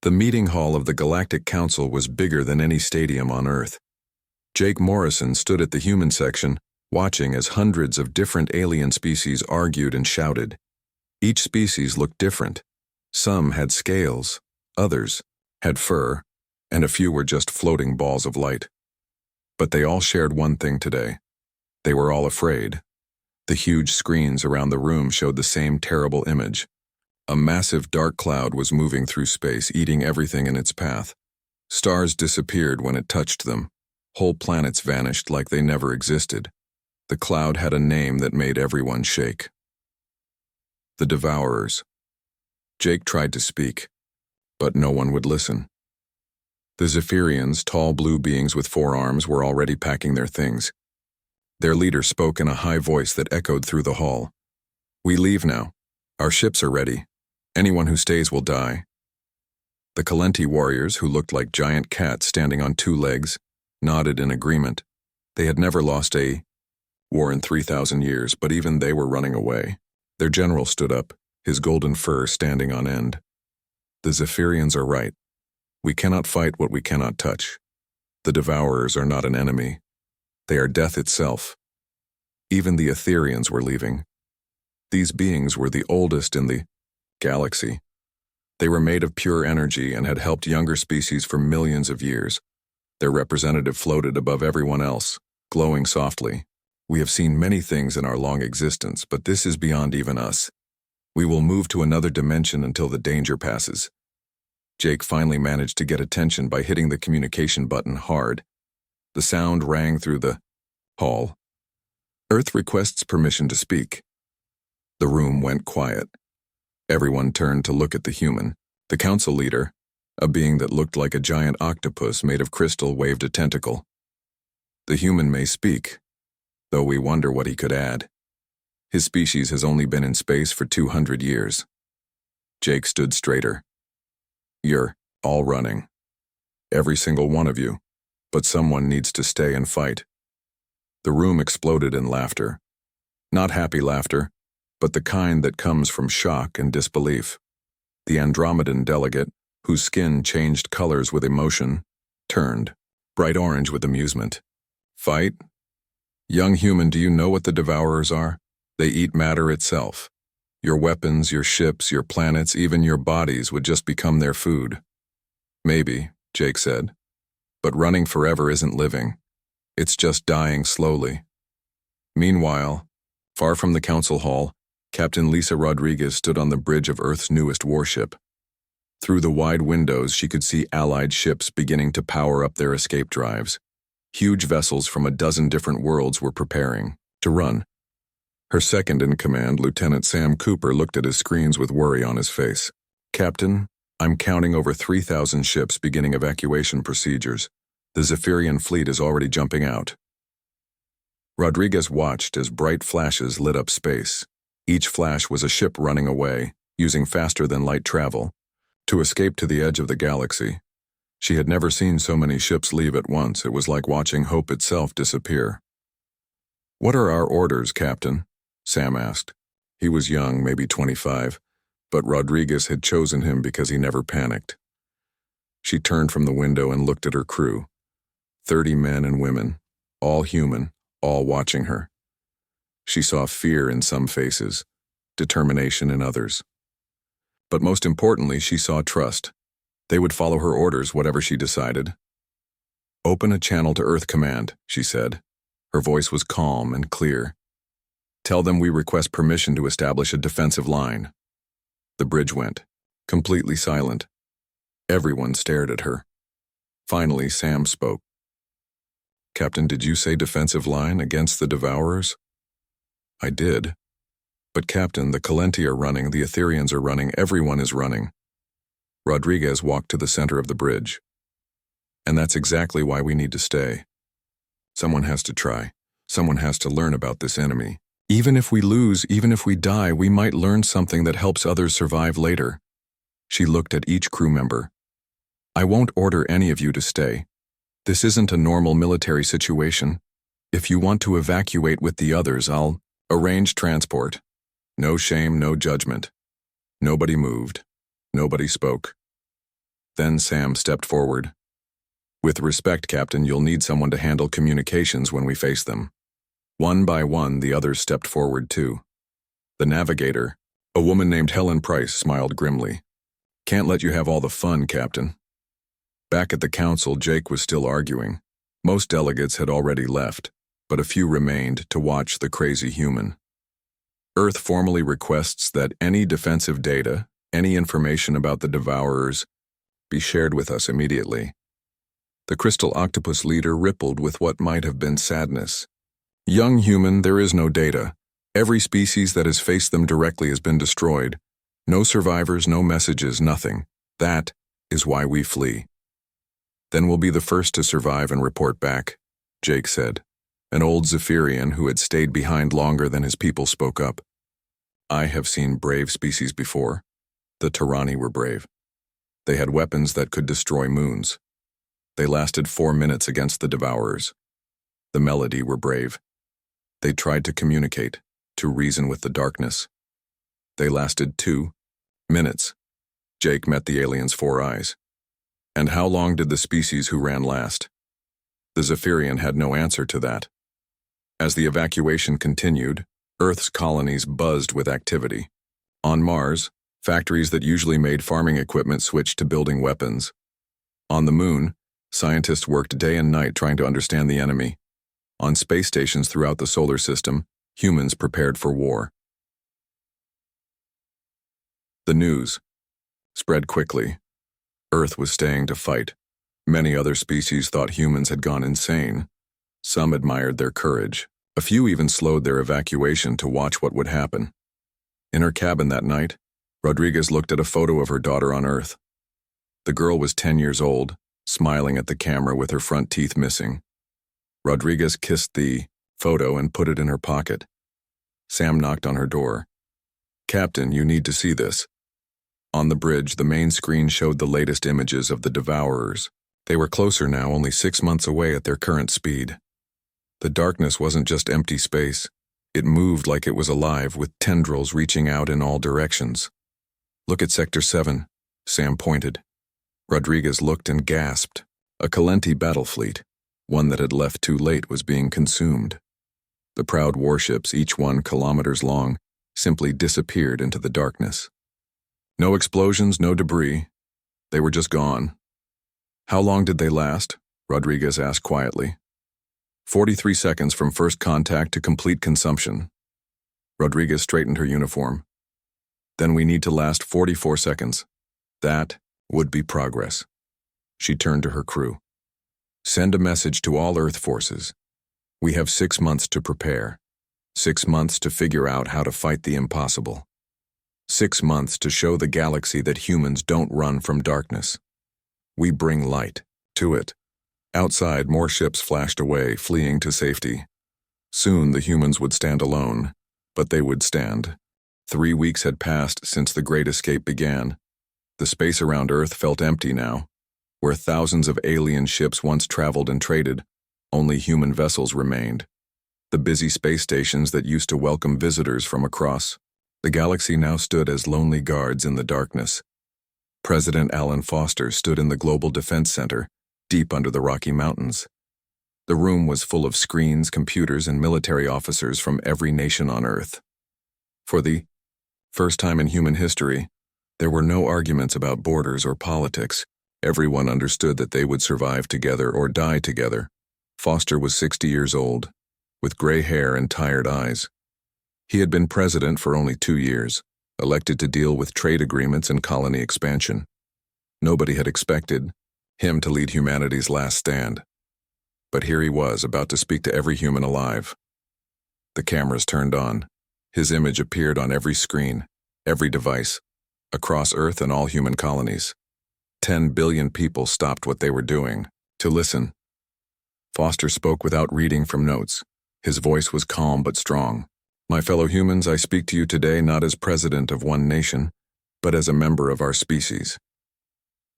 The meeting hall of the Galactic Council was bigger than any stadium on Earth. Jake Morrison stood at the human section, watching as hundreds of different alien species argued and shouted. Each species looked different. Some had scales, others had fur, and a few were just floating balls of light. But they all shared one thing today. They were all afraid. The huge screens around the room showed the same terrible image. A massive dark cloud was moving through space, eating everything in its path. Stars disappeared when it touched them. Whole planets vanished like they never existed. The cloud had a name that made everyone shake. The Devourers. Jake tried to speak, but no one would listen. The Zephyrians, tall blue beings with 4 arms, were already packing their things. Their leader spoke in a high voice that echoed through the hall. "We leave now. Our ships are ready. Anyone who stays will die." The Kalenti warriors, who looked like giant cats standing on 2 legs, nodded in agreement. They had never lost a war in 3,000 years, but even they were running away. Their general stood up, his golden fur standing on end. "The Zephyrians are right. We cannot fight what we cannot touch. The Devourers are not an enemy. They are death itself." Even the Etherians were leaving. These beings were the oldest in the galaxy. They were made of pure energy and had helped younger species for millions of years. Their representative floated above everyone else, glowing softly. "We have seen many things in our long existence, but this is beyond even us. We will move to another dimension until the danger passes." Jake finally managed to get attention by hitting the communication button hard. The sound rang through the hall. "Earth requests permission to speak." The room went quiet. Everyone turned to look at the human. The council leader, a being that looked like a giant octopus made of crystal, waved a tentacle. "The human may speak, though we wonder what he could add. His species has only been in space for 200 years. Jake stood straighter. "You're all running. Every single one of you. But someone needs to stay and fight." The room exploded in laughter. Not happy laughter, but the kind that comes from shock and disbelief. The Andromedan delegate, whose skin changed colors with emotion, turned, bright orange with amusement. "Fight? Young human, do you know what the Devourers are? They eat matter itself. Your weapons, your ships, your planets, even your bodies would just become their food." "Maybe," Jake said. "But running forever isn't living. It's just dying slowly." Meanwhile, far from the council hall, Captain Lisa Rodriguez stood on the bridge of Earth's newest warship. Through the wide windows, she could see Allied ships beginning to power up their escape drives. Huge vessels from a dozen different worlds were preparing to run. Her second-in-command, Lieutenant Sam Cooper, looked at his screens with worry on his face. "Captain, I'm counting over 3,000 ships beginning evacuation procedures. The Zephyrian fleet is already jumping out." Rodriguez watched as bright flashes lit up space. Each flash was a ship running away, using faster-than-light travel, to escape to the edge of the galaxy. She had never seen so many ships leave at once. It was like watching hope itself disappear. "What are our orders, Captain?" Sam asked. He was young, maybe 25, but Rodriguez had chosen him because he never panicked. She turned from the window and looked at her crew. 30 men and women, all human, all watching her. She saw fear in some faces, determination in others. But most importantly, she saw trust. They would follow her orders, whatever she decided. "Open a channel to Earth Command," she said. Her voice was calm and clear. "Tell them we request permission to establish a defensive line." The bridge went, completely silent. Everyone stared at her. Finally, Sam spoke. "Captain, did you say defensive line against the Devourers?" "I did. But Captain, the Kalenti are running, the Etherians are running, everyone is running." Rodriguez walked to the center of the bridge. "And that's exactly why we need to stay. Someone has to try. Someone has to learn about this enemy. Even if we lose, even if we die, we might learn something that helps others survive later." She looked at each crew member. "I won't order any of you to stay. This isn't a normal military situation. If you want to evacuate with the others, I'll arrange transport. No shame, no judgment." Nobody moved. Nobody spoke. Then Sam stepped forward. "With respect, Captain, you'll need someone to handle communications when we face them." One by one, the others stepped forward too. The navigator, a woman named Helen Price, smiled grimly. "Can't let you have all the fun, Captain." Back at the council, Jake was still arguing. Most delegates had already left, but a few remained to watch the crazy human. Earth formally requests that any defensive data, any information about the Devourers, be shared with us immediately. The crystal octopus leader rippled with what might have been sadness. "Young human, there is no data. Every species that has faced them directly has been destroyed. No survivors, no messages, nothing. That is why we flee." "Then we'll be the first to survive and report back," Jake said. An old Zephyrian who had stayed behind longer than his people spoke up. "I have seen brave species before. The Tyranni were brave. They had weapons that could destroy moons. They lasted 4 minutes against the Devourers. The Melody were brave. They tried to communicate, to reason with the darkness. They lasted 2 minutes. Jake met the alien's 4 eyes. "And how long did the species who ran last?" The Zephyrian had no answer to that. As the evacuation continued, Earth's colonies buzzed with activity. On Mars, factories that usually made farming equipment switched to building weapons. On the Moon, scientists worked day and night trying to understand the enemy. On space stations throughout the solar system, humans prepared for war. The news spread quickly. Earth was staying to fight. Many other species thought humans had gone insane. Some admired their courage. A few even slowed their evacuation to watch what would happen. In her cabin that night, Rodriguez looked at a photo of her daughter on Earth. The girl was 10 years old, smiling at the camera with her front teeth missing. Rodriguez kissed the photo and put it in her pocket. Sam knocked on her door. "Captain, you need to see this." On the bridge, the main screen showed the latest images of the Devourers. They were closer now, only 6 months away at their current speed. The darkness wasn't just empty space. It moved like it was alive, with tendrils reaching out in all directions. "Look at Sector 7, Sam pointed. Rodriguez looked and gasped. A Calenti battle fleet, one that had left too late, was being consumed. The proud warships, each one kilometers long, simply disappeared into the darkness. No explosions, no debris. They were just gone. "How long did they last?" Rodriguez asked quietly. 43 seconds from first contact to complete consumption." Rodriguez straightened her uniform. "Then we need to last 44 seconds. That would be progress." She turned to her crew. "Send a message to all Earth forces. We have 6 months to prepare. 6 months to figure out how to fight the impossible. 6 months to show the galaxy that humans don't run from darkness. We bring light to it." Outside, more ships flashed away, fleeing to safety. Soon the humans would stand alone, but they would stand. 3 weeks had passed since the Great Escape began. The space around Earth felt empty now. Where thousands of alien ships once traveled and traded, only human vessels remained. The busy space stations that used to welcome visitors from across the galaxy now stood as lonely guards in the darkness. President Alan Foster stood in the Global Defense Center, deep under the Rocky Mountains. The room was full of screens, computers, and military officers from every nation on Earth. For the first time in human history, there were no arguments about borders or politics. Everyone understood that they would survive together or die together. Foster was 60 years old, with gray hair and tired eyes. He had been president for only 2 years, elected to deal with trade agreements and colony expansion. Nobody had expected him to lead humanity's last stand. But here he was, about to speak to every human alive. The cameras turned on. His image appeared on every screen, every device, across Earth and all human colonies. 10 billion people stopped what they were doing to listen. Foster spoke without reading from notes. His voice was calm but strong. "My fellow humans, I speak to you today not as president of one nation, but as a member of our species.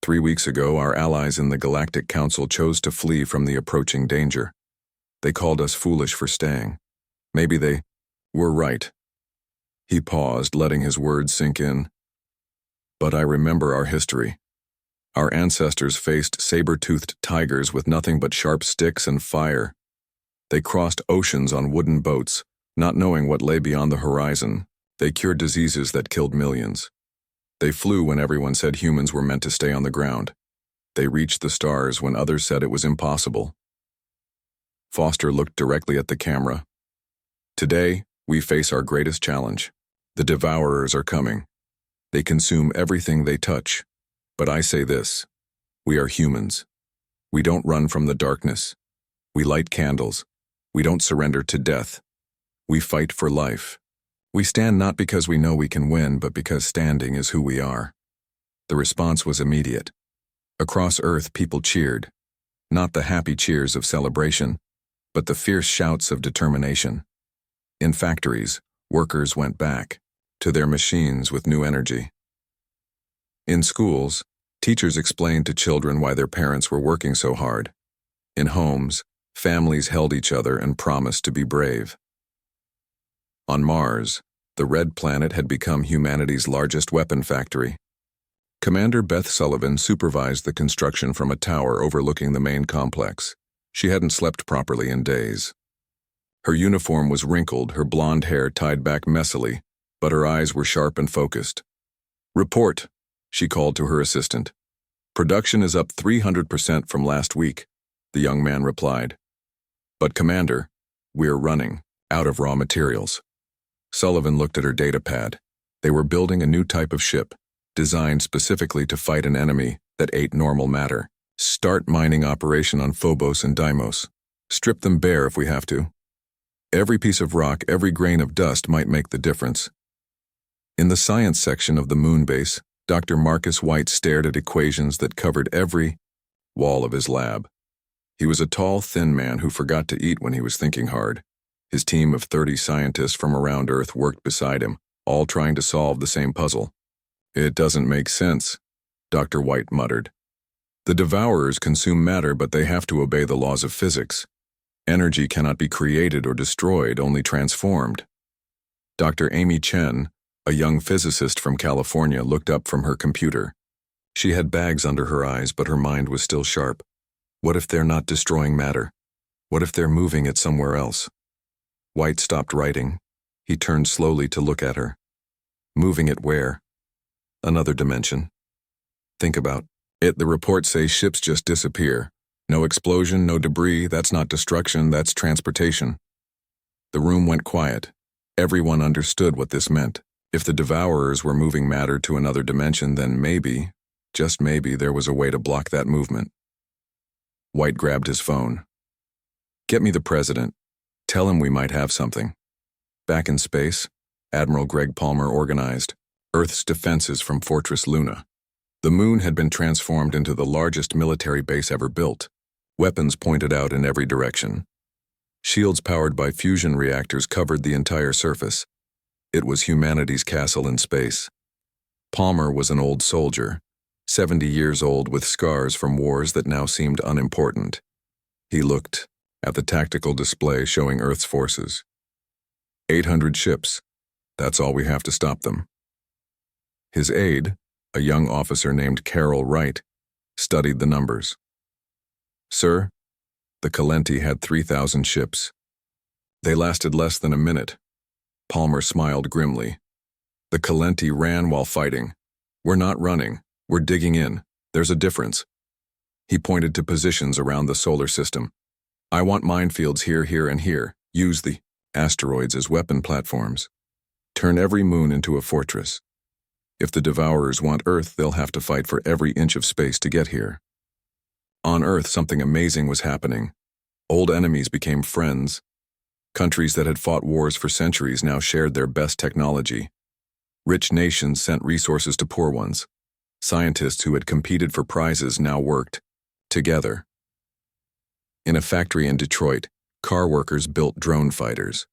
3 weeks ago, our allies in the Galactic Council chose to flee from the approaching danger. They called us foolish for staying. Maybe they were right." He paused, letting his words sink in. "But I remember our history. Our ancestors faced saber-toothed tigers with nothing but sharp sticks and fire. They crossed oceans on wooden boats, not knowing what lay beyond the horizon. They cured diseases that killed millions. They flew when everyone said humans were meant to stay on the ground. They reached the stars when others said it was impossible. Foster looked directly at the camera. Today, we face our greatest challenge. The devourers are coming. They consume everything they touch. But I say this, we are humans. We don't run from the darkness. We light candles. We don't surrender to death. We fight for life. We stand not because we know we can win, but because standing is who we are. The response was immediate. Across Earth, people cheered. Not the happy cheers of celebration, but the fierce shouts of determination. In factories, workers went back to their machines with new energy. In schools, teachers explained to children why their parents were working so hard. In homes, families held each other and promised to be brave. On Mars, the Red Planet had become humanity's largest weapon factory. Commander Beth Sullivan supervised the construction from a tower overlooking the main complex. She hadn't slept properly in days. Her uniform was wrinkled, her blonde hair tied back messily, but her eyes were sharp and focused. "Report," she called to her assistant. "Production is up 300% from last week," the young man replied. "But Commander, we're running out of raw materials." Sullivan looked at her data pad. They were building a new type of ship, designed specifically to fight an enemy that ate normal matter. "Start mining operation on Phobos and Deimos. Strip them bare if we have to. Every piece of rock, every grain of dust might make the difference." In the science section of the moon base, Dr. Marcus White stared at equations that covered every wall of his lab. He was a tall, thin man who forgot to eat when he was thinking hard. His team of 30 scientists from around Earth worked beside him, all trying to solve the same puzzle. "It doesn't make sense," Dr. White muttered. "The devourers consume matter, but they have to obey the laws of physics. Energy cannot be created or destroyed, only transformed." Dr. Amy Chen, a young physicist from California, looked up from her computer. She had bags under her eyes, but her mind was still sharp. What if they're not destroying matter? What if they're moving it somewhere else? White stopped writing. He turned slowly to look at her. "Moving it where?" "Another dimension. Think about it. The reports say ships just disappear. No explosion, no debris. That's not destruction, that's transportation." The room went quiet. Everyone understood what this meant. If the devourers were moving matter to another dimension, then maybe, just maybe, there was a way to block that movement. White grabbed his phone. "Get me the president. Tell him we might have something." Back in space, Admiral Greg Palmer organized Earth's defenses from Fortress Luna. The moon had been transformed into the largest military base ever built. Weapons pointed out in every direction. Shields powered by fusion reactors covered the entire surface. It was humanity's castle in space. Palmer was an old soldier, 70 years old with scars from wars that now seemed unimportant. He looked at the tactical display showing Earth's forces. 800 ships. That's all we have to stop them. His aide, a young officer named Carol Wright, studied the numbers. "Sir, the Calenti had 3,000 ships. They lasted less than a minute." Palmer smiled grimly. "The Calenti ran while fighting. We're not running, we're digging in. There's a difference." He pointed to positions around the solar system. "I want minefields here, here, and here. Use the asteroids as weapon platforms. Turn every moon into a fortress. If the devourers want Earth, they'll have to fight for every inch of space to get here." On Earth, something amazing was happening. Old enemies became friends. Countries that had fought wars for centuries now shared their best technology. Rich nations sent resources to poor ones. Scientists who had competed for prizes now worked together. In a factory in Detroit, car workers built drone fighters.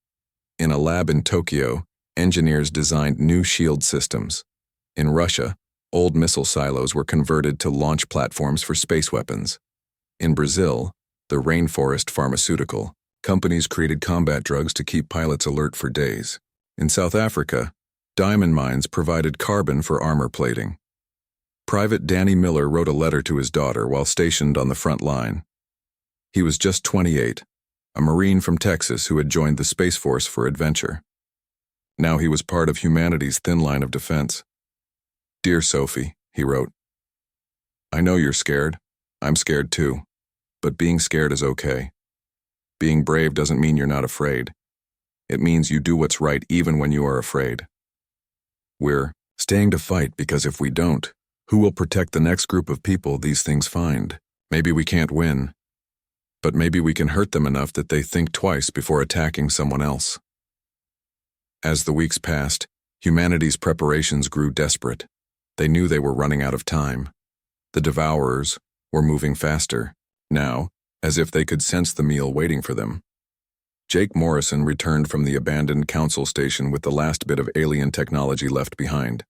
In a lab in Tokyo, engineers designed new shield systems. In Russia, old missile silos were converted to launch platforms for space weapons. In Brazil, the rainforest pharmaceutical companies created combat drugs to keep pilots alert for days. In South Africa, diamond mines provided carbon for armor plating. Private Danny Miller wrote a letter to his daughter while stationed on the front line. He was just 28, a Marine from Texas who had joined the Space Force for adventure. Now he was part of humanity's thin line of defense. "Dear Sophie," he wrote, "I know you're scared. I'm scared too. But being scared is okay. Being brave doesn't mean you're not afraid. It means you do what's right even when you are afraid. We're staying to fight because if we don't, who will protect the next group of people these things find? Maybe we can't win, but maybe we can hurt them enough that they think twice before attacking someone else." As the weeks passed, humanity's preparations grew desperate. They knew they were running out of time. The Devourers were moving faster, now, as if they could sense the meal waiting for them. Jake Morrison returned from the abandoned council station with the last bit of alien technology left behind.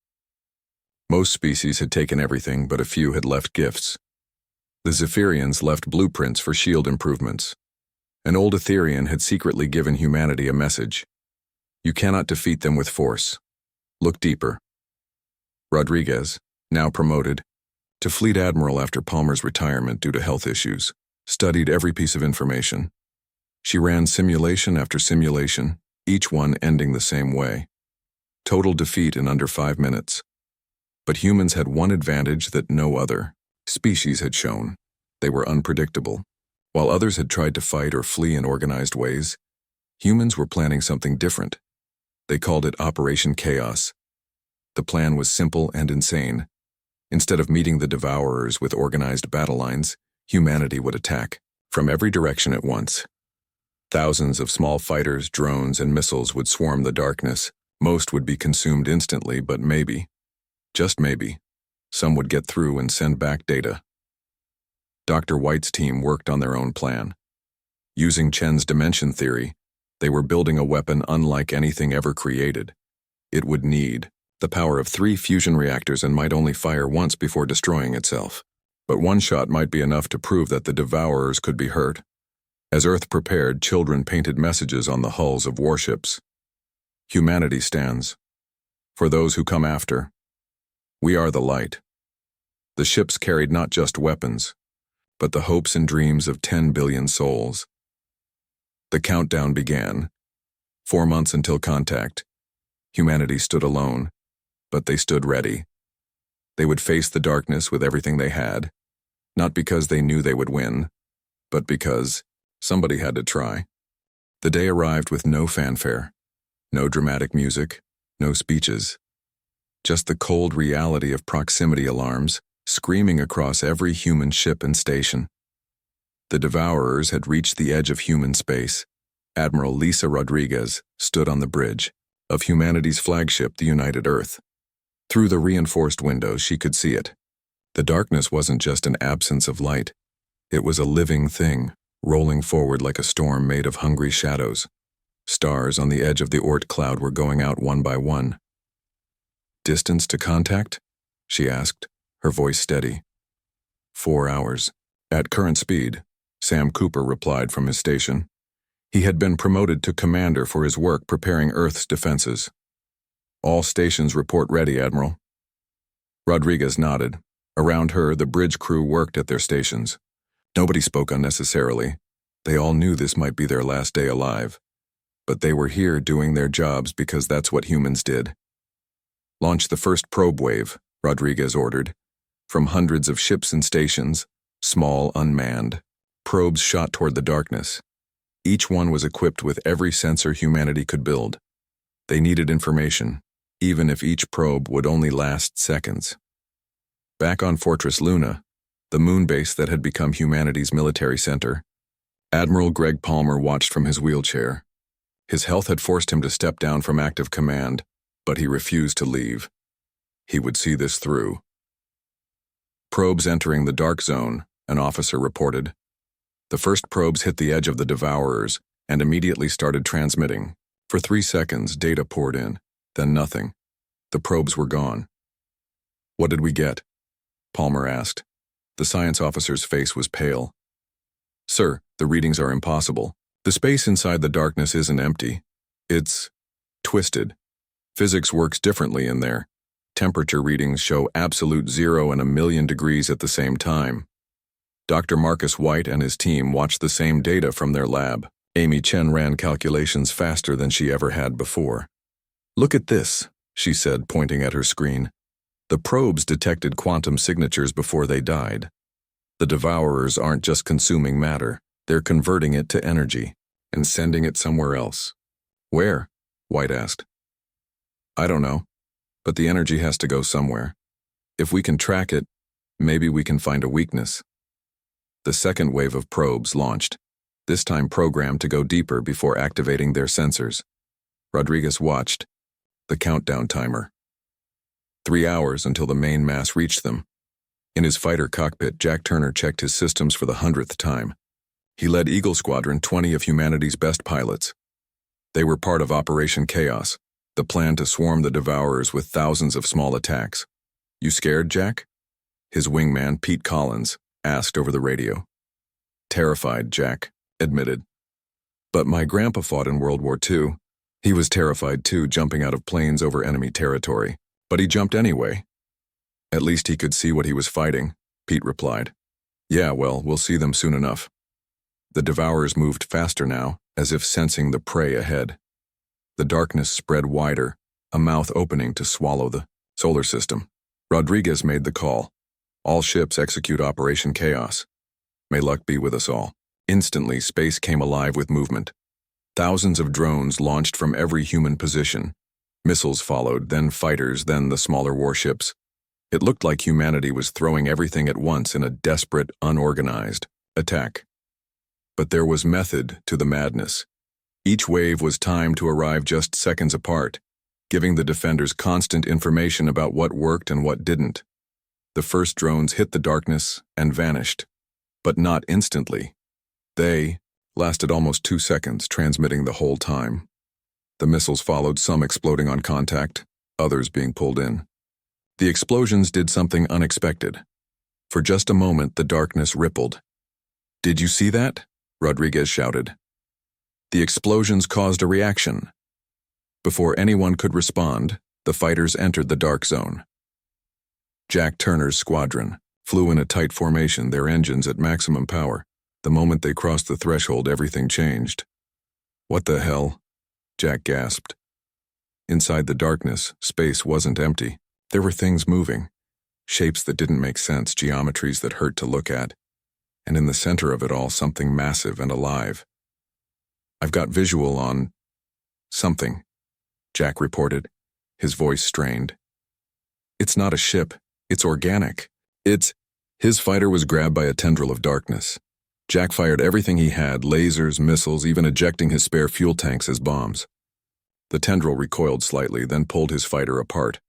Most species had taken everything, but a few had left gifts. The Zephyrians left blueprints for shield improvements. An old Etherian had secretly given humanity a message. You cannot defeat them with force. Look deeper. Rodriguez, now promoted to Fleet Admiral after Palmer's retirement due to health issues, studied every piece of information. She ran simulation after simulation, each one ending the same way. Total defeat in under 5 minutes. But humans had one advantage that no other species had shown. They were unpredictable. While others had tried to fight or flee in organized ways, humans were planning something different. They called it Operation Chaos. The plan was simple and insane. Instead of meeting the Devourers with organized battle lines, humanity would attack from every direction at once. Thousands of small fighters, drones, and missiles would swarm the darkness. Most would be consumed instantly, but maybe, just maybe, some would get through and send back data. Dr. White's team worked on their own plan. Using Chen's dimension theory, they were building a weapon unlike anything ever created. It would need the power of 3 fusion reactors and might only fire once before destroying itself. But one shot might be enough to prove that the Devourers could be hurt. As Earth prepared, children painted messages on the hulls of warships. Humanity stands. For those who come after, we are the light. The ships carried not just weapons, but the hopes and dreams of 10 billion souls. The countdown began. 4 months until contact. Humanity stood alone, but they stood ready. They would face the darkness with everything they had, not because they knew they would win, but because somebody had to try. The day arrived with no fanfare, no dramatic music, no speeches. Just the cold reality of proximity alarms screaming across every human ship and station. The Devourers had reached the edge of human space. Admiral Lisa Rodriguez stood on the bridge of humanity's flagship, the United Earth. Through the reinforced windows, she could see it. The darkness wasn't just an absence of light. It was a living thing, rolling forward like a storm made of hungry shadows. Stars on the edge of the Oort cloud were going out one by one. "Distance to contact?" she asked, her voice steady. 4 hours. At current speed, Sam Cooper replied from his station. He had been promoted to commander for his work preparing Earth's defenses. "All stations report ready, Admiral." Rodriguez nodded. Around her, the bridge crew worked at their stations. Nobody spoke unnecessarily. They all knew this might be their last day alive. But they were here doing their jobs because that's what humans did. "Launch the first probe wave," Rodriguez ordered. From hundreds of ships and stations, small, unmanned, probes shot toward the darkness. Each one was equipped with every sensor humanity could build. They needed information, even if each probe would only last seconds. Back on Fortress Luna, the moon base that had become humanity's military center, Admiral Greg Palmer watched from his wheelchair. His health had forced him to step down from active command, but he refused to leave. He would see this through. "Probes entering the dark zone," an officer reported. The first probes hit the edge of the Devourers and immediately started transmitting. For 3 seconds, data poured in, then nothing. The probes were gone. "What did we get?" Palmer asked. The science officer's face was pale. "Sir, the readings are impossible. The space inside the darkness isn't empty. It's twisted. Physics works differently in there. Temperature readings show absolute 0 and 1,000,000 degrees at the same time. Dr. Marcus White and his team watched the same data from their lab. Amy Chen ran calculations faster than she ever had before. "Look at this," she said, pointing at her screen. "The probes detected quantum signatures before they died. The devourers aren't just consuming matter, they're converting it to energy and sending it somewhere else." "Where?" White asked. "I don't know, but the energy has to go somewhere. If we can track it, maybe we can find a weakness." The second wave of probes launched, this time programmed to go deeper before activating their sensors. Rodriguez watched the countdown timer. 3 hours until the main mass reached them. In his fighter cockpit, Jack Turner checked his systems for the 100th time. He led Eagle Squadron, 20 of humanity's best pilots. They were part of Operation Chaos, the plan to swarm the Devourers with thousands of small attacks. "You scared, Jack?" His wingman, Pete Collins, asked over the radio. "Terrified," Jack admitted. "But my grandpa fought in World War II. He was terrified too, jumping out of planes over enemy territory. But he jumped anyway." "At least he could see what he was fighting," Pete replied. "Yeah, well, we'll see them soon enough." The Devourers moved faster now, as if sensing the prey ahead. The darkness spread wider, a mouth opening to swallow the solar system. Rodriguez made the call. "All ships execute Operation Chaos. May luck be with us all." Instantly, space came alive with movement. Thousands of drones launched from every human position. Missiles followed, then fighters, then the smaller warships. It looked like humanity was throwing everything at once in a desperate, unorganized attack. But there was method to the madness. Each wave was timed to arrive just seconds apart, giving the defenders constant information about what worked and what didn't. The first drones hit the darkness and vanished, but not instantly. They lasted almost 2 seconds, transmitting the whole time. The missiles followed, some exploding on contact, others being pulled in. The explosions did something unexpected. For just a moment, the darkness rippled. "Did you see that?" Rodriguez shouted. The explosions caused a reaction. Before anyone could respond, the fighters entered the dark zone. Jack Turner's squadron flew in a tight formation, their engines at maximum power. The moment they crossed the threshold, everything changed. "What the hell?" Jack gasped. Inside the darkness, space wasn't empty. There were things moving, shapes that didn't make sense, geometries that hurt to look at, and in the center of it all, something massive and alive. "I've got visual on something," Jack reported, his voice strained. "It's not a ship, it's organic. His fighter was grabbed by a tendril of darkness. Jack fired everything he had, lasers, missiles, even ejecting his spare fuel tanks as bombs. The tendril recoiled slightly, then pulled his fighter apart.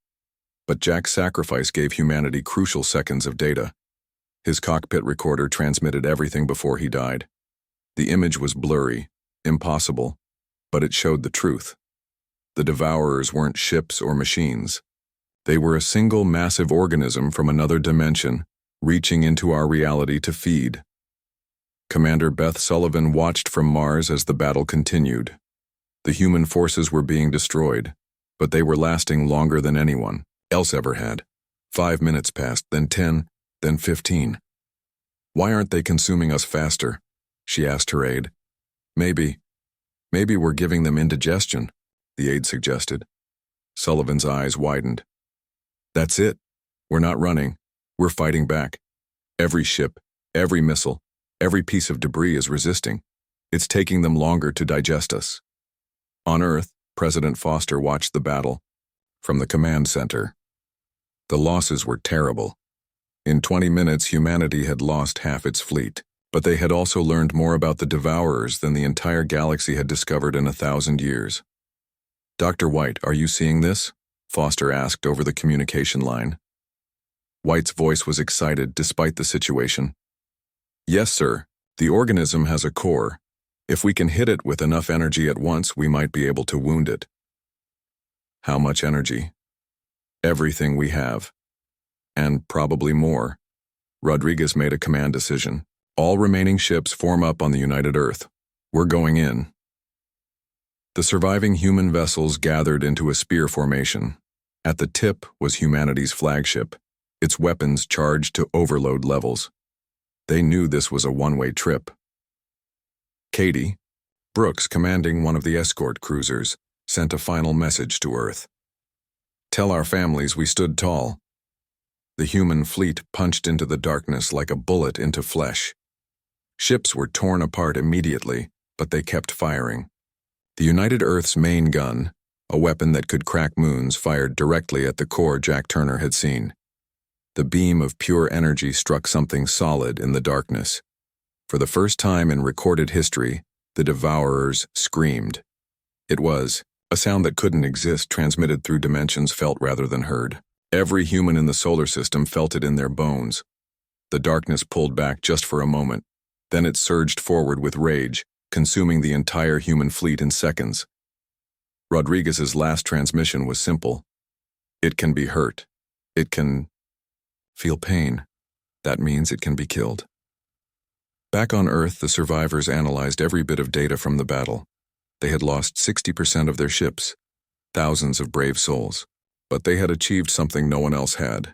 But Jack's sacrifice gave humanity crucial seconds of data. His cockpit recorder transmitted everything before he died. The image was blurry, impossible, but it showed the truth. The Devourers weren't ships or machines. They were a single massive organism from another dimension, reaching into our reality to feed. Commander Beth Sullivan watched from Mars as the battle continued. The human forces were being destroyed, but they were lasting longer than anyone else ever had. 5 minutes passed, then 10, then 15. "Why aren't they consuming us faster?" she asked her aide. Maybe we're giving them indigestion," the aide suggested. Sullivan's eyes widened. "That's it. We're not running. We're fighting back. Every ship, every missile, every piece of debris is resisting. It's taking them longer to digest us." On Earth, President Foster watched the battle from the command center. The losses were terrible. In 20 minutes, humanity had lost half its fleet, but they had also learned more about the Devourers than the entire galaxy had discovered in 1,000 years. "Dr. White, are you seeing this?" Foster asked over the communication line. White's voice was excited despite the situation. "Yes, sir. The organism has a core. If we can hit it with enough energy at once, we might be able to wound it." "How much energy?" "Everything we have. And probably more." Rodriguez made a command decision. "All remaining ships form up on the United Earth. We're going in." The surviving human vessels gathered into a spear formation. At the tip was humanity's flagship, its weapons charged to overload levels. They knew this was a one-way trip. Katie, Brooks commanding one of the escort cruisers, sent a final message to Earth. "Tell our families we stood tall." The human fleet punched into the darkness like a bullet into flesh. Ships were torn apart immediately, but they kept firing. The United Earth's main gun, a weapon that could crack moons, fired directly at the core Jack Turner had seen. The beam of pure energy struck something solid in the darkness. For the first time in recorded history, the Devourers screamed. It was a sound that couldn't exist, transmitted through dimensions, felt rather than heard. Every human in the solar system felt it in their bones. The darkness pulled back just for a moment. Then it surged forward with rage, consuming the entire human fleet in seconds. Rodriguez's last transmission was simple. It can be hurt. It can feel pain. That means it can be killed. Back on Earth, the survivors analyzed every bit of data from the battle. They had lost 60% of their ships, thousands of brave souls. But they had achieved something no one else had.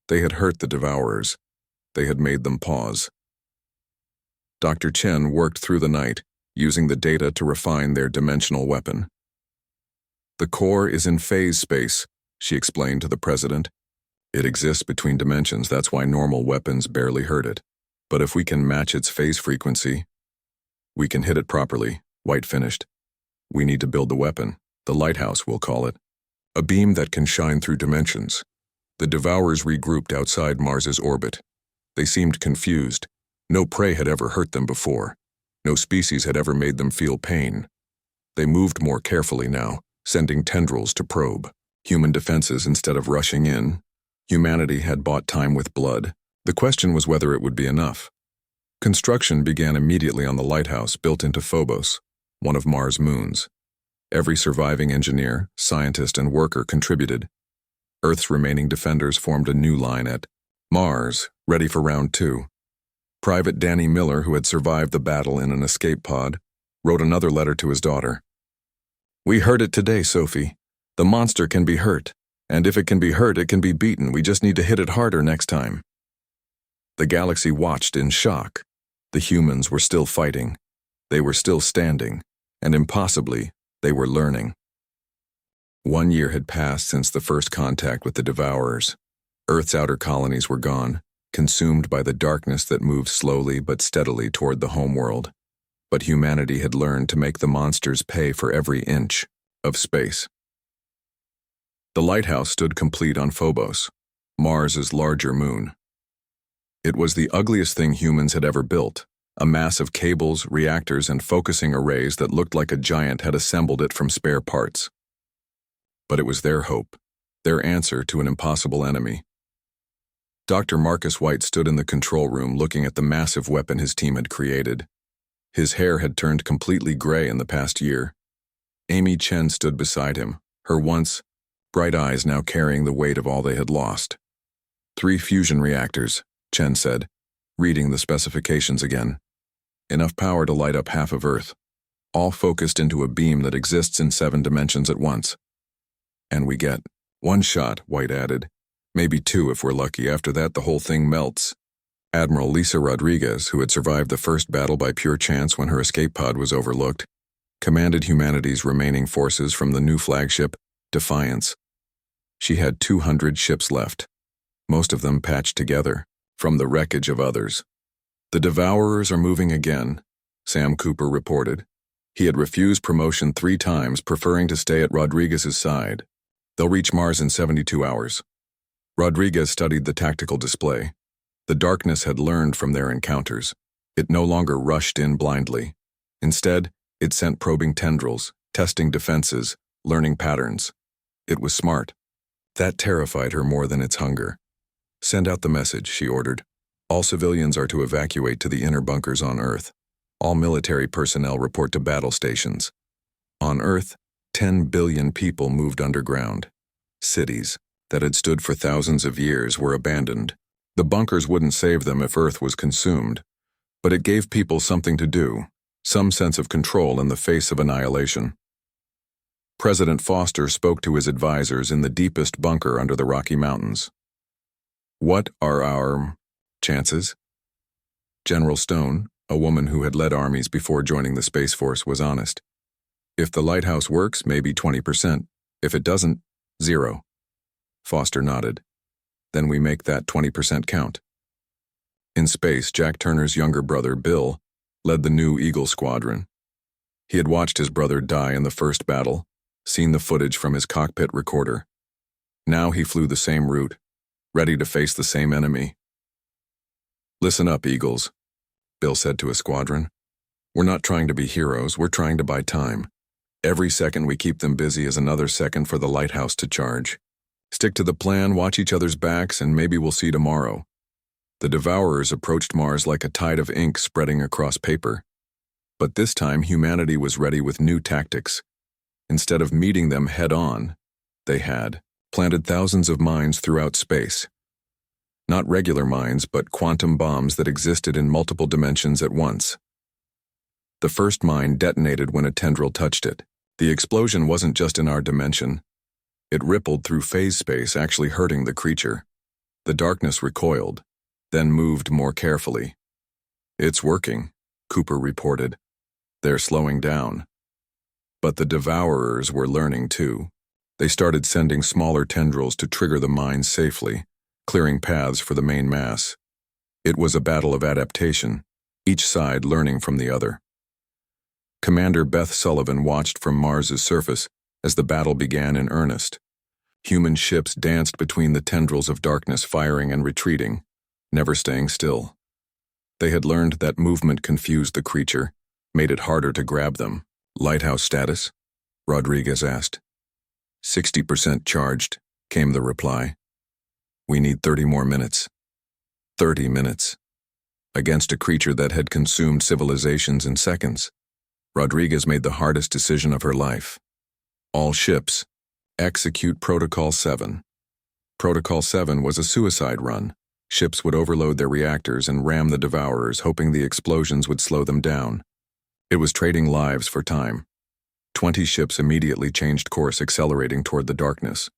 They had hurt the Devourers. They had made them pause. Dr. Chen worked through the night, using the data to refine their dimensional weapon. "The core is in phase space," she explained to the president. "It exists between dimensions, that's why normal weapons barely hurt it. But if we can match its phase frequency, we can hit it properly." White finished. "We need to build the weapon. The lighthouse, we'll call it. A beam that can shine through dimensions." The Devourers regrouped outside Mars's orbit. They seemed confused. No prey had ever hurt them before. No species had ever made them feel pain. They moved more carefully now, sending tendrils to probe human defenses instead of rushing in. Humanity had bought time with blood. The question was whether it would be enough. Construction began immediately on the lighthouse built into Phobos, one of Mars' moons. Every surviving engineer, scientist, and worker contributed. Earth's remaining defenders formed a new line at Mars, ready for round 2. Private Danny Miller, who had survived the battle in an escape pod, wrote another letter to his daughter. "We heard it today, Sophie. The monster can be hurt, and if it can be hurt, it can be beaten. We just need to hit it harder next time." The galaxy watched in shock. The humans were still fighting. They were still standing, and impossibly, they were learning. 1 year had passed since the first contact with the Devourers. Earth's outer colonies were gone, consumed by the darkness that moved slowly but steadily toward the homeworld. But humanity had learned to make the monsters pay for every inch of space. The lighthouse stood complete on Phobos, Mars's larger moon. It was the ugliest thing humans had ever built, a mass of cables, reactors, and focusing arrays that looked like a giant had assembled it from spare parts. But it was their hope, their answer to an impossible enemy. Dr. Marcus White stood in the control room looking at the massive weapon his team had created. His hair had turned completely gray in the past year. Amy Chen stood beside him, her once bright eyes now carrying the weight of all they had lost. 3 fusion reactors, Chen said, reading the specifications again. Enough power to light up half of Earth, all focused into a beam that exists in 7 dimensions at once. "And we get 1 shot, White added. "Maybe 2 if we're lucky. After that, the whole thing melts." Admiral Lisa Rodriguez, who had survived the first battle by pure chance when her escape pod was overlooked, commanded humanity's remaining forces from the new flagship, Defiance. She had 200 ships left, most of them patched together, from the wreckage of others. "The Devourers are moving again," Sam Cooper reported. He had refused promotion 3 times, preferring to stay at Rodriguez's side. "They'll reach Mars in 72 hours. Rodriguez studied the tactical display. The darkness had learned from their encounters. It no longer rushed in blindly. Instead, it sent probing tendrils, testing defenses, learning patterns. It was smart. That terrified her more than its hunger. "Send out the message," she ordered. "All civilians are to evacuate to the inner bunkers on Earth. All military personnel report to battle stations." On Earth, 10 billion people moved underground. Cities that had stood for thousands of years were abandoned. The bunkers wouldn't save them if Earth was consumed, but it gave people something to do, some sense of control in the face of annihilation. President Foster spoke to his advisors in the deepest bunker under the Rocky Mountains. What are our chances? General Stone, a woman who had led armies before joining the Space Force, was honest. If the lighthouse works, maybe 20%. If it doesn't, 0. Foster nodded. Then we make that 20% count. In space, Jack Turner's younger brother, Bill, led the new Eagle Squadron. He had watched his brother die in the first battle, seen the footage from his cockpit recorder. Now he flew the same route, ready to face the same enemy. Listen up, Eagles, Bill said to his squadron. We're not trying to be heroes, we're trying to buy time. Every second we keep them busy is another second for the lighthouse to charge. Stick to the plan, watch each other's backs, and maybe we'll see tomorrow. The Devourers approached Mars like a tide of ink spreading across paper. But this time humanity was ready with new tactics. Instead of meeting them head-on, they had planted thousands of mines throughout space. Not regular mines, but quantum bombs that existed in multiple dimensions at once. The first mine detonated when a tendril touched it. The explosion wasn't just in our dimension. It rippled through phase space, actually hurting the creature. The darkness recoiled, then moved more carefully. It's working, Cooper reported. They're slowing down. But the Devourers were learning too. They started sending smaller tendrils to trigger the mines safely, clearing paths for the main mass. It was a battle of adaptation, each side learning from the other. Commander Beth Sullivan watched from Mars's surface as the battle began in earnest. Human ships danced between the tendrils of darkness, firing and retreating, never staying still. They had learned that movement confused the creature, made it harder to grab them. Lighthouse status? Rodriguez asked. 60% charged, came the reply. We need 30 more minutes. 30 minutes. Against a creature that had consumed civilizations in seconds. Rodriguez made the hardest decision of her life. All ships, execute Protocol 7. Protocol 7 was a suicide run. Ships would overload their reactors and ram the Devourers, hoping the explosions would slow them down. It was trading lives for time. 20 ships immediately changed course, accelerating toward the darkness.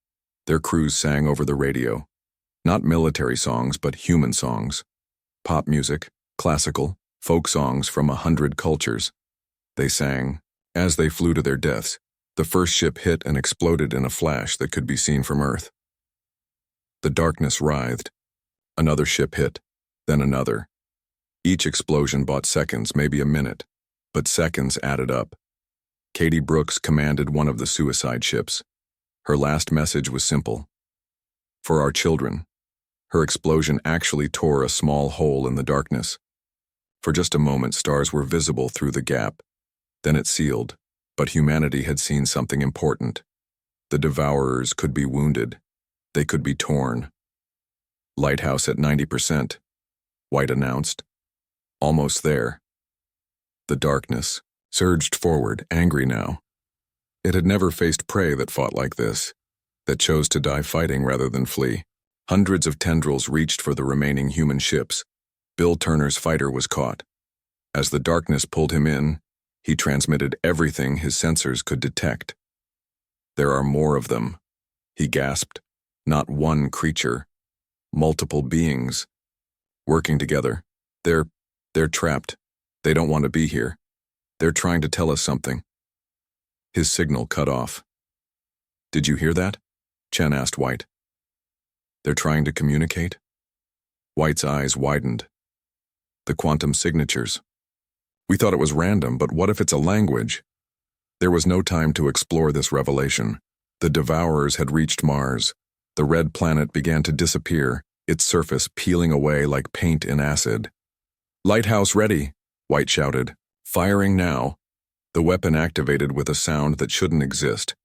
Their crews sang over the radio. Not military songs, but human songs. Pop music, classical, folk songs from 100 cultures. They sang. As they flew to their deaths, the first ship hit and exploded in a flash that could be seen from Earth. The darkness writhed. Another ship hit, then another. Each explosion bought seconds, maybe a minute, but seconds added up. Katie Brooks commanded one of the suicide ships. Her last message was simple. For our children. Her explosion actually tore a small hole in the darkness. For just a moment, stars were visible through the gap. Then it sealed, but humanity had seen something important. The Devourers could be wounded. They could be torn. Lighthouse at 90%, White announced. Almost there. The darkness surged forward, angry now. It had never faced prey that fought like this, that chose to die fighting rather than flee. Hundreds of tendrils reached for the remaining human ships. Bill Turner's fighter was caught. As the darkness pulled him in, he transmitted everything his sensors could detect. There are more of them, he gasped. Not one creature. Multiple beings. Working together. They're trapped. They don't want to be here. They're trying to tell us something. His signal cut off. Did you hear that? Chen asked White. They're trying to communicate? White's eyes widened. The quantum signatures. We thought it was random, but what if it's a language? There was no time to explore this revelation. The Devourers had reached Mars. The red planet began to disappear, its surface peeling away like paint in acid. Lighthouse ready, White shouted. Firing now. The weapon activated with a sound that shouldn't exist.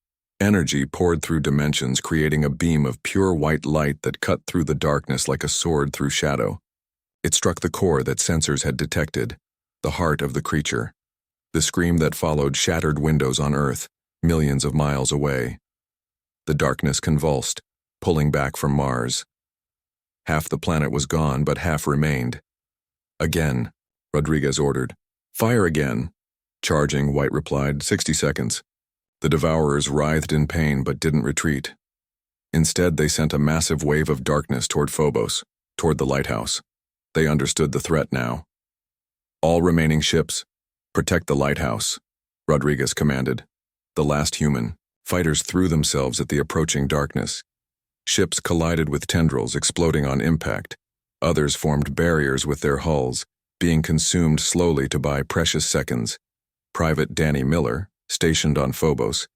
Energy poured through dimensions, creating a beam of pure white light that cut through the darkness like a sword through shadow. It struck the core that sensors had detected, the heart of the creature. The scream that followed shattered windows on Earth, millions of miles away. The darkness convulsed, pulling back from Mars. Half the planet was gone, but half remained. Again, Rodriguez ordered. Fire again. Charging, White replied, 60 seconds. The Devourers writhed in pain but didn't retreat. Instead, they sent a massive wave of darkness toward Phobos, toward the lighthouse. They understood the threat now. All remaining ships, protect the lighthouse, Rodriguez commanded. The last human, fighters threw themselves at the approaching darkness. Ships collided with tendrils, exploding on impact. Others formed barriers with their hulls, being consumed slowly to buy precious seconds. Private Danny Miller, stationed on Phobos,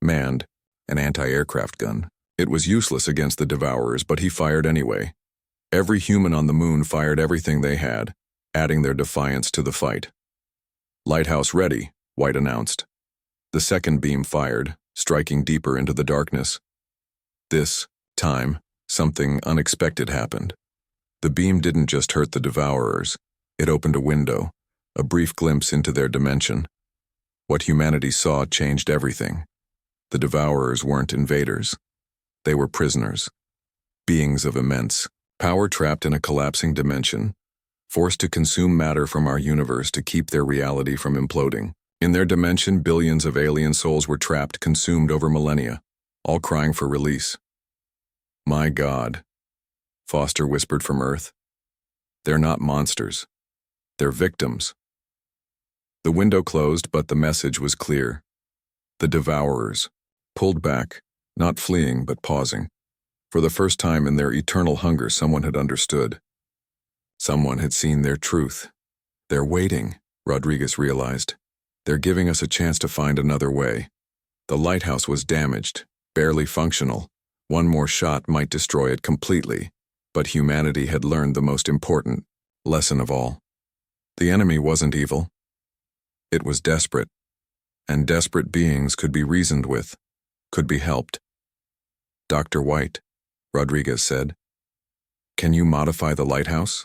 manned an anti-aircraft gun. It was useless against the Devourers, but he fired anyway. Every human on the moon fired everything they had, adding their defiance to the fight. "Lighthouse ready," White announced. The second beam fired, striking deeper into the darkness. This time, something unexpected happened. The beam didn't just hurt the Devourers. It opened a window, a brief glimpse into their dimension. What humanity saw changed everything. The Devourers weren't invaders. They were prisoners. Beings of immense power trapped in a collapsing dimension, forced to consume matter from our universe to keep their reality from imploding. In their dimension, billions of alien souls were trapped, consumed over millennia, all crying for release. "My God," Foster whispered from Earth. "They're not monsters. They're victims." The window closed, but the message was clear. The Devourers pulled back, not fleeing but pausing. For the first time in their eternal hunger, someone had understood. Someone had seen their truth. "They're waiting," Rodriguez realized. "They're giving us a chance to find another way." The lighthouse was damaged, barely functional. One more shot might destroy it completely, but humanity had learned the most important lesson of all. The enemy wasn't evil. It was desperate, and desperate beings could be reasoned with, could be helped. "Dr. White," Rodriguez said, "can you modify the lighthouse?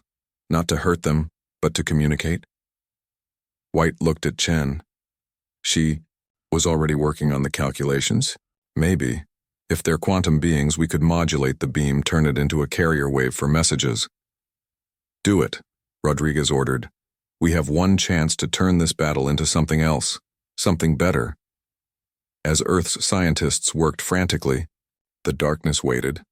Not to hurt them, but to communicate?" White looked at Chen. She was already working on the calculations. "Maybe. If they're quantum beings, we could modulate the beam, turn it into a carrier wave for messages." "Do it," Rodriguez ordered. "We have one chance to turn this battle into something else, something better." As Earth's scientists worked frantically, the darkness waited.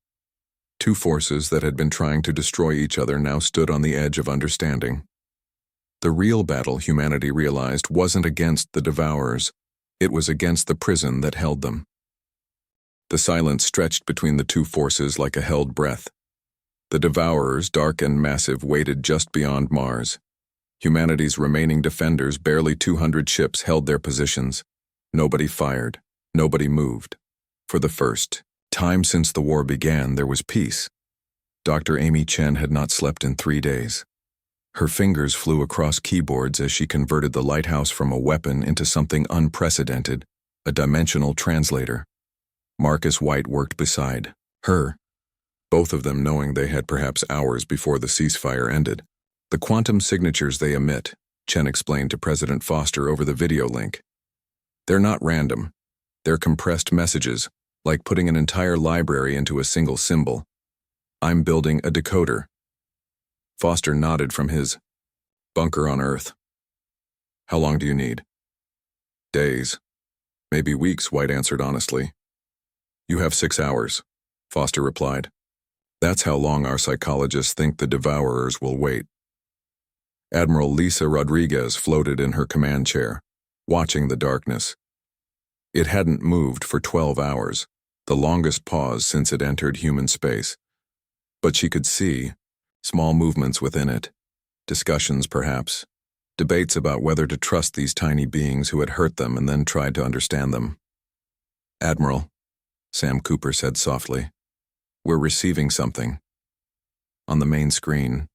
Two forces that had been trying to destroy each other now stood on the edge of understanding. The real battle, humanity realized, wasn't against the Devourers. It was against the prison that held them. The silence stretched between the two forces like a held breath. The Devourers, dark and massive, waited just beyond Mars. Humanity's remaining defenders, barely 200 ships, held their positions. Nobody fired. Nobody moved. For the first time since the war began, there was peace. Dr. Amy Chen had not slept in 3 days. Her fingers flew across keyboards as she converted the lighthouse from a weapon into something unprecedented, a dimensional translator. Marcus White worked beside her, both of them knowing they had perhaps hours before the ceasefire ended. "The quantum signatures they emit," Chen explained to President Foster over the video link. "They're not random. They're compressed messages, like putting an entire library into a single symbol. I'm building a decoder." Foster nodded from his bunker on Earth. "How long do you need?" "Days. Maybe weeks," White answered honestly. "You have 6 hours," Foster replied. "That's how long our psychologists think the Devourers will wait." Admiral Lisa Rodriguez floated in her command chair, watching the darkness. It hadn't moved for 12 hours, the longest pause since it entered human space. But she could see small movements within it, discussions perhaps, debates about whether to trust these tiny beings who had hurt them and then tried to understand them. "Admiral," Sam Cooper said softly, "we're receiving something." On the main screen,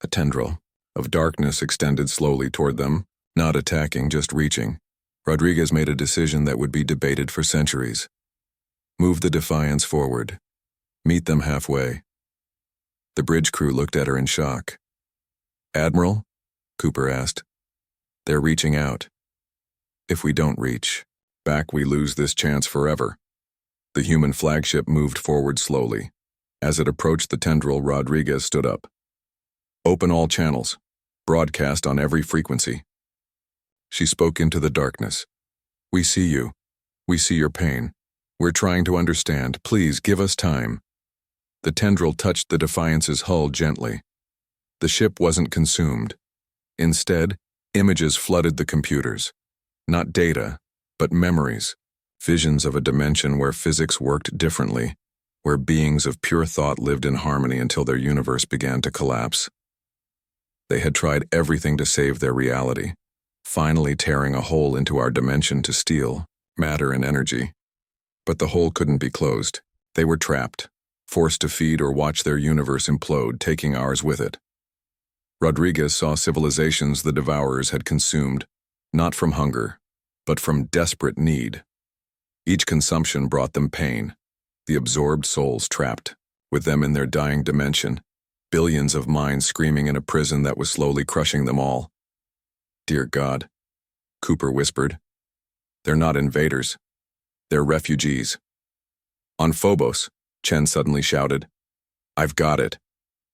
a tendril of darkness extended slowly toward them, not attacking, just reaching. Rodriguez made a decision that would be debated for centuries. Move the Defiance forward. Meet them halfway. The bridge crew looked at her in shock. "Admiral?" Cooper asked. "They're reaching out. If we don't reach back, we lose this chance forever." The human flagship moved forward slowly. As it approached the tendril, Rodriguez stood up. "Open all channels. Broadcast on every frequency." She spoke into the darkness. "We see you. We see your pain. We're trying to understand. Please give us time. The tendril touched the Defiance's hull gently. The ship wasn't consumed. Instead, images flooded the computers. Not data, but memories. Visions of a dimension where physics worked differently, where beings of pure thought lived in harmony until their universe began to collapse. They had tried everything to save their reality, finally tearing a hole into our dimension to steal matter and energy. But the hole couldn't be closed. They were trapped, forced to feed or watch their universe implode, taking ours with it. Rodriguez saw civilizations the Devourers had consumed, not from hunger, but from desperate need. Each consumption brought them pain, the absorbed souls trapped, with them in their dying dimension, billions of minds screaming in a prison that was slowly crushing them all. Dear God, Cooper whispered, they're not invaders. They're refugees. On Phobos, Chen suddenly shouted, I've got it.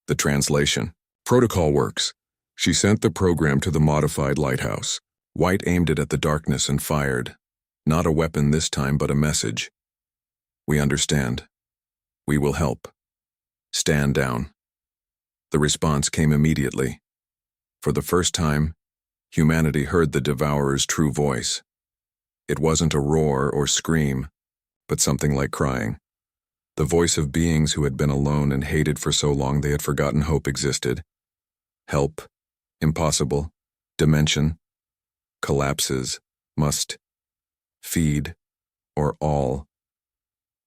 The translation. Protocol works. She sent the program to the modified lighthouse. White aimed it at the darkness and fired. Not a weapon this time, but a message. We understand. We will help. Stand down. The response came immediately. For the first time, humanity heard the Devourer's true voice. It wasn't a roar or scream, but something like crying. The voice of beings who had been alone and hated for so long they had forgotten hope existed. Help, impossible, dimension, collapses, must, feed, or all,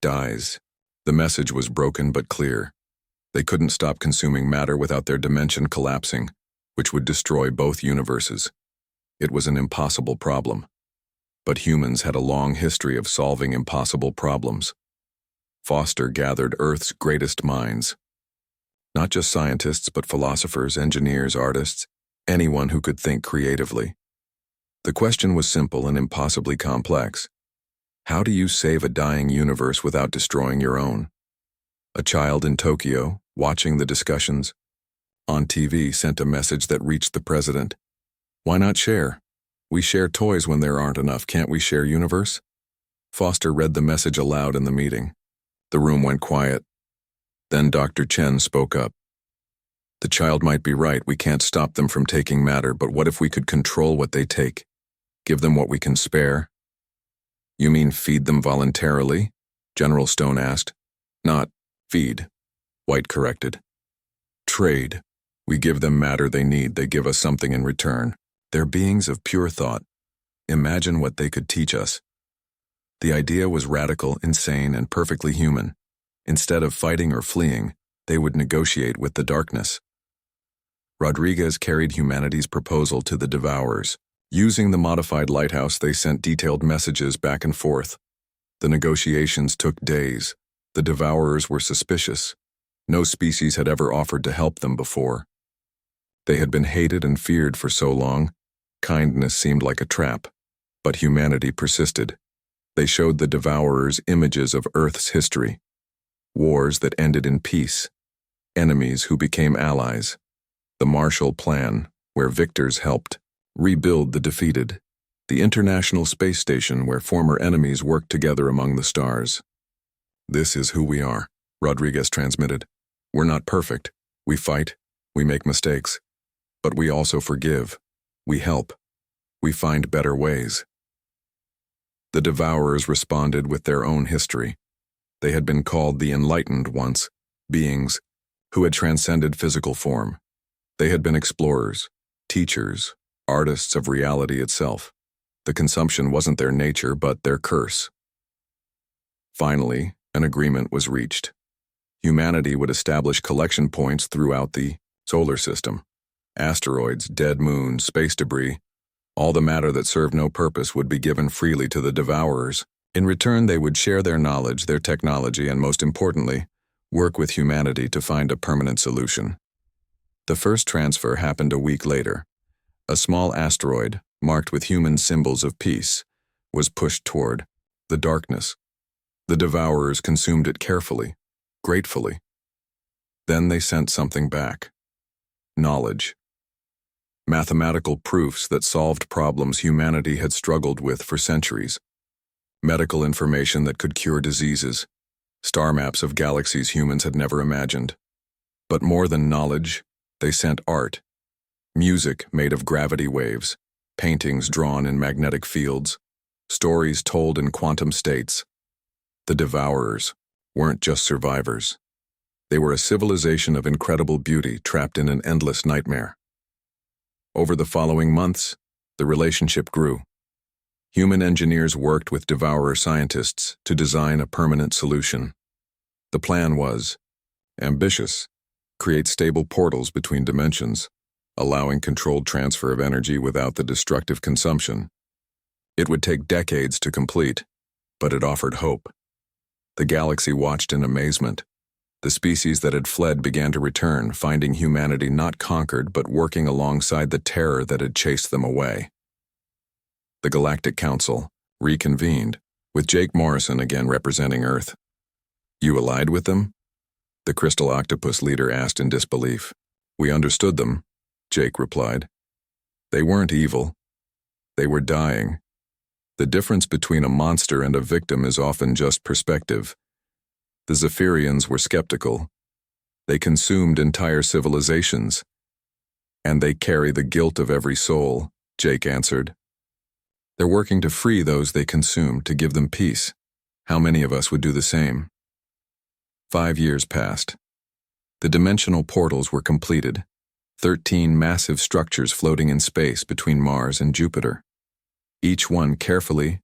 dies. The message was broken but clear. They couldn't stop consuming matter without their dimension collapsing, which would destroy both universes. It was an impossible problem. But humans had a long history of solving impossible problems. Foster gathered Earth's greatest minds. Not just scientists, but philosophers, engineers, artists, anyone who could think creatively. The question was simple and impossibly complex. How do you save a dying universe without destroying your own? A child in Tokyo, watching the discussions on TV, sent a message that reached the president. Why not share? We share toys when there aren't enough. Can't we share universe? Foster read the message aloud in the meeting. The room went quiet. Then Dr. Chen spoke up. The child might be right. We can't stop them from taking matter, but what if we could control what they take? Give them what we can spare? You mean feed them voluntarily? General Stone asked. Not feed, White corrected. Trade. We give them matter they need. They give us something in return. They're beings of pure thought. Imagine what they could teach us. The idea was radical, insane, and perfectly human. Instead of fighting or fleeing, they would negotiate with the darkness. Rodriguez carried humanity's proposal to the Devourers. Using the modified lighthouse, they sent detailed messages back and forth. The negotiations took days. The Devourers were suspicious. No species had ever offered to help them before. They had been hated and feared for so long. Kindness seemed like a trap. But humanity persisted. They showed the Devourers images of Earth's history. Wars that ended in peace. Enemies who became allies. The Marshall Plan, where victors helped rebuild the defeated. The International Space Station, where former enemies worked together among the stars. This is who we are, Rodriguez transmitted. We're not perfect. We fight. We make mistakes. But we also forgive. We help. We find better ways. The Devourers responded with their own history. They had been called the Enlightened once, beings who had transcended physical form. They had been explorers, teachers, artists of reality itself. The consumption wasn't their nature, but their curse. Finally, an agreement was reached. Humanity would establish collection points throughout the solar system. Asteroids, dead moons, space debris, all the matter that served no purpose would be given freely to the Devourers. In return, they would share their knowledge, their technology, and most importantly, work with humanity to find a permanent solution. The first transfer happened a week later. A small asteroid, marked with human symbols of peace, was pushed toward the darkness. The Devourers consumed it carefully, gratefully. Then they sent something back. Knowledge. Mathematical proofs that solved problems humanity had struggled with for centuries. medical information that could cure diseases, star maps of galaxies humans had never imagined. But more than knowledge, they sent art, music made of gravity waves, paintings drawn in magnetic fields, stories told in quantum states. The Devourers weren't just survivors. They were a civilization of incredible beauty trapped in an endless nightmare. Over the following months, the relationship grew. Human engineers worked with Devourer scientists to design a permanent solution. The plan was ambitious: create stable portals between dimensions, allowing controlled transfer of energy without the destructive consumption. It would take decades to complete, but it offered hope. The galaxy watched in amazement. The species that had fled began to return, finding humanity not conquered but working alongside the terror that had chased them away. The Galactic Council reconvened, with Jake Morrison again representing Earth. "You allied with them?" the Crystal Octopus leader asked in disbelief. "We understood them," Jake replied. "They weren't evil. They were dying. The difference between a monster and a victim is often just perspective. The Zephyrians were skeptical. They consumed entire civilizations. And they carry the guilt of every soul," Jake answered. "They're working to free those they consume, to give them peace. How many of us would do the same?" 5 years passed. The dimensional portals were completed, 13 massive structures floating in space between Mars and Jupiter. Each one carefully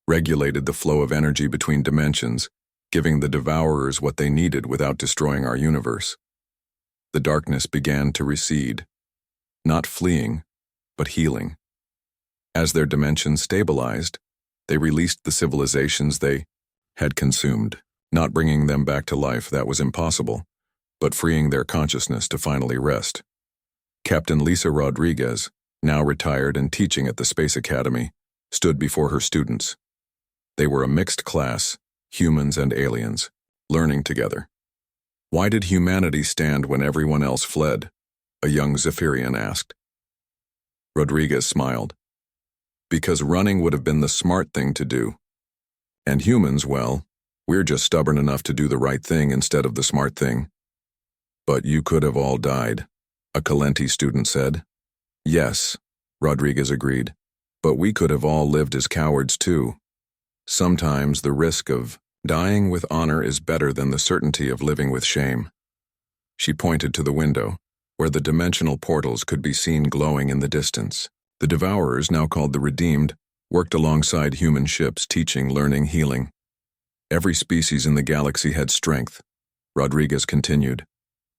regulated the flow of energy between dimensions, giving the Devourers what they needed without destroying our universe. The darkness began to recede, not fleeing, but healing. As their dimensions stabilized, they released the civilizations they had consumed, not bringing them back to life, that was impossible, but freeing their consciousness to finally rest. Captain Lisa Rodriguez, now retired and teaching at the Space Academy, stood before her students. They were a mixed class, humans and aliens, learning together. "Why did humanity stand when everyone else fled?" a young Zephyrian asked. Rodriguez smiled. "Because running would have been the smart thing to do. And humans, well, we're just stubborn enough to do the right thing instead of the smart thing." "But you could have all died," a Calenti student said. "Yes," Rodriguez agreed, "but we could have all lived as cowards too. Sometimes the risk of dying with honor is better than the certainty of living with shame." She pointed to the window, where the dimensional portals could be seen glowing in the distance. The Devourers, now called the Redeemed, worked alongside human ships, teaching, learning, healing. Every species in the galaxy had strength, Rodriguez continued.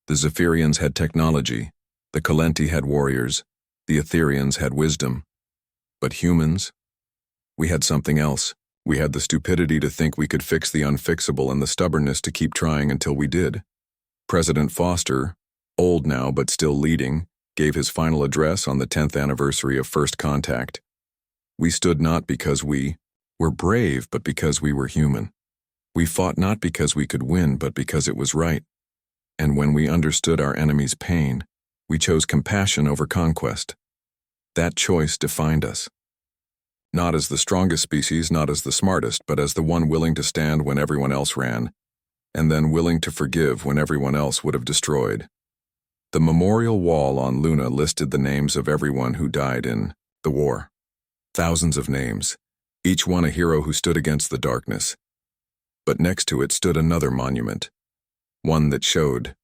The Zephyrians had technology, the Calenti had warriors, the Etherians had wisdom. But humans? We had something else. We had the stupidity to think we could fix the unfixable and the stubbornness to keep trying until we did. President Foster, old now but still leading, gave his final address on the 10th anniversary of First Contact. "We stood not because we were brave, but because we were human. We fought not because we could win, but because it was right. And when we understood our enemy's pain, we chose compassion over conquest. That choice defined us. Not as the strongest species, not as the smartest, but as the one willing to stand when everyone else ran, and then willing to forgive when everyone else would have destroyed." The memorial wall on Luna listed the names of everyone who died in the war. Thousands of names, each one a hero who stood against the darkness. But next to it stood another monument, one that showed